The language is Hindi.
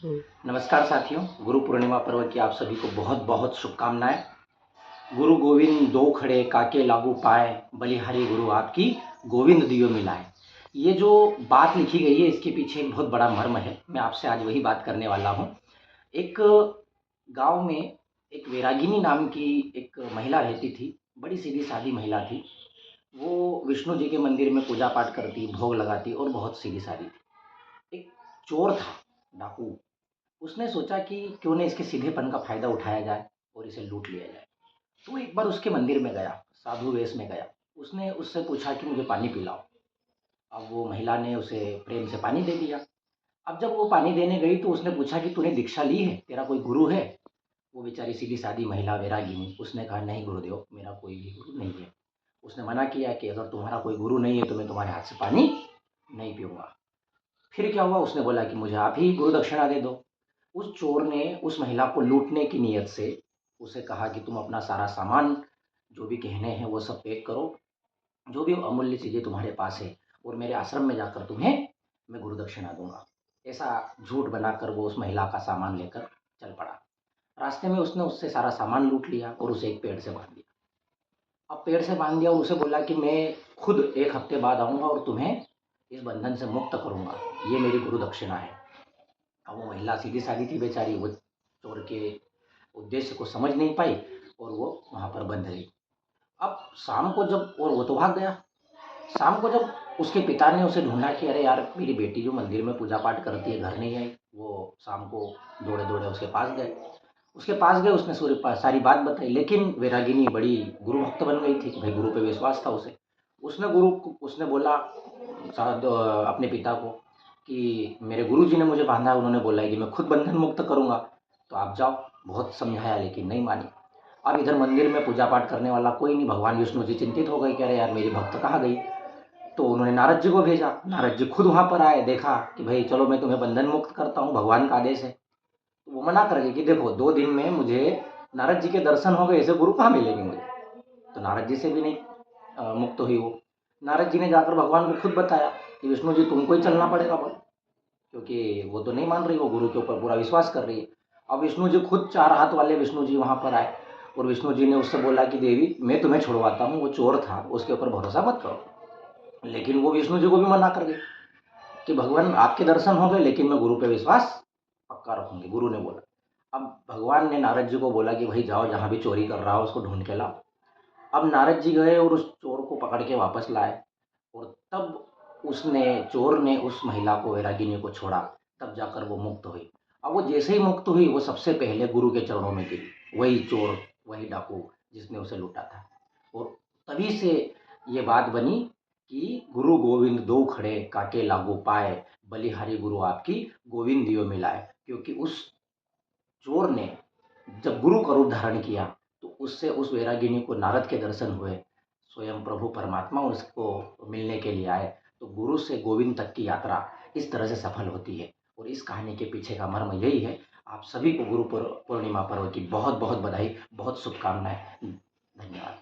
नमस्कार साथियों, गुरु पूर्णिमा पर्व की आप सभी को बहुत बहुत शुभकामनाएं। गुरु गोविंद दो खड़े काके लागू पाए, बलिहारी गुरु आपकी गोविंद दियो मिलाए। ये जो बात लिखी गई है इसके पीछे एक बहुत बड़ा मर्म है। मैं आपसे आज वही बात करने वाला हूँ। एक गांव में एक वैरागिनी नाम की एक महिला रहती थी। बड़ी सीधी सादी महिला थी। वो विष्णु जी के मंदिर में पूजा पाठ करती, भोग लगाती और बहुत सीधी सादी थी। एक चोर था, डाकू। उसने सोचा कि क्यों न इसके सीधेपन का फ़ायदा उठाया जाए और इसे लूट लिया जाए। तो एक बार उसके मंदिर में गया, साधु वेश में गया। उसने उससे पूछा कि मुझे पानी पिलाओ। अब वो महिला ने उसे प्रेम से पानी दे दिया। अब जब वो पानी देने गई तो उसने पूछा कि तूने दीक्षा ली है? तेरा कोई गुरु है? वो बेचारी सीधी-सादी महिला वैरागिनी, उसने कहा नहीं गुरुदेव, मेरा कोई भी गुरु नहीं है। उसने मना किया कि अगर तुम्हारा कोई गुरु नहीं है तो मैं तुम्हारे हाथ से पानी नहीं पीऊँगा। फिर क्या हुआ? उसने बोला कि मुझे आप ही गुरु दक्षिणा दे दो। उस चोर ने उस महिला को लूटने की नीयत से उसे कहा कि तुम अपना सारा सामान, जो भी गहने हैं वो सब पैक करो, जो भी अमूल्य चीज़ें तुम्हारे पास है, और मेरे आश्रम में जाकर तुम्हें मैं गुरु दक्षिणा दूँगा। ऐसा झूठ बनाकर वो उस महिला का सामान लेकर चल पड़ा। रास्ते में उसने उससे सारा सामान लूट लिया और उसे एक पेड़ से बाँध दिया। अब पेड़ से बाँध दिया और उसे बोला कि मैं खुद 1 हफ्ते बाद आऊँगा और तुम्हें इस बंधन से मुक्त करूँगा। ये मेरी गुरु दक्षिणा है। अब वो महिला सीधी-सादी थी बेचारी, वो चोर के उद्देश्य को समझ नहीं पाई और वो वहाँ पर बंध गई। अब शाम को जब और वो तो भाग गया। शाम को जब उसके पिता ने उसे ढूँढा कि अरे यार! मेरी बेटी जो मंदिर में पूजा पाठ करती है, घर नहीं आई। वो शाम को दौड़े-दौड़े उसके पास गए। उसके पास गए, उसने सारी बात बताई, लेकिन वैरागिनी बड़ी गुरु भक्त बन गई थी कि भाई गुरु पे विश्वास था उसे। उसने बोला अपने पिता को कि मेरे गुरुजी ने मुझे बाँधा है, उन्होंने बोला है कि मैं खुद बंधन मुक्त करूँगा, तो आप जाओ। बहुत समझाया लेकिन नहीं मानी। अब इधर मंदिर में पूजा पाठ करने वाला कोई नहीं। भगवान विष्णु जी चिंतित हो गए कि अरे यार! मेरी भक्त कहाँ गई? तो उन्होंने नारद जी को भेजा। नारद जी खुद वहाँ पर आए, देखा कि भई चलो मैं तुम्हें बंधन मुक्त करता हूँ, भगवान का आदेश है। तो वो मना कर गए कि देखो 2 दिन में मुझे नारद जी के दर्शन हो गए, ऐसे गुरु कहाँ मिलेंगे मुझे? तो नारद जी से भी नहीं मुक्त हुई वो। नारद जी ने जाकर भगवान को खुद बताया कि विष्णु जी तुमको ही चलना पड़ेगा बोले, क्योंकि वो तो नहीं मान रही, वो गुरु के ऊपर पूरा विश्वास कर रही है। अब विष्णु जी खुद 4 हाथ वाले विष्णु जी वहाँ पर आए और विष्णु जी ने उससे बोला कि देवी मैं तुम्हें छुड़वाता हूँ, वो चोर था, उसके ऊपर भरोसा मत करो। लेकिन वो विष्णु जी को भी मना कर गई कि भगवान आपके दर्शन हो गए लेकिन मैं गुरु पे विश्वास पक्का रखूँगी, गुरु ने बोला। अब भगवान ने नारद जी को बोला कि भई जाओ, जहाँ भी चोरी कर रहा हो उसको ढूँढ के लाओ। अब नारद जी गए और उस चोर को पकड़ के वापस लाए और तब चोर ने उस महिला को, वैरागिनी को छोड़ा, तब जाकर वो मुक्त हुई। अब वो जैसे ही मुक्त हुई, वो सबसे पहले गुरु के चरणों में गिरी। वही चोर, वही डाकू जिसने उसे लूटा था। और तभी से ये बात बनी कि गुरु गोविंद दो खड़े काके लागू पाए, बलिहारी गुरु आपकी गोविंद दियो मिलाए। क्योंकि उस चोर ने जब गुरु का रूप धारण किया तो उससे उस वैरागिनी को नारद के दर्शन हुए। स्वयं प्रभु परमात्मा उसको मिलने के लिए आए। तो गुरु से गोविंद तक की यात्रा इस तरह से सफल होती है और इस कहानी के पीछे का मर्म यही है। आप सभी को गुरु पूर्णिमा पर्व की बहुत बहुत बधाई, बहुत शुभकामनाएं। धन्यवाद।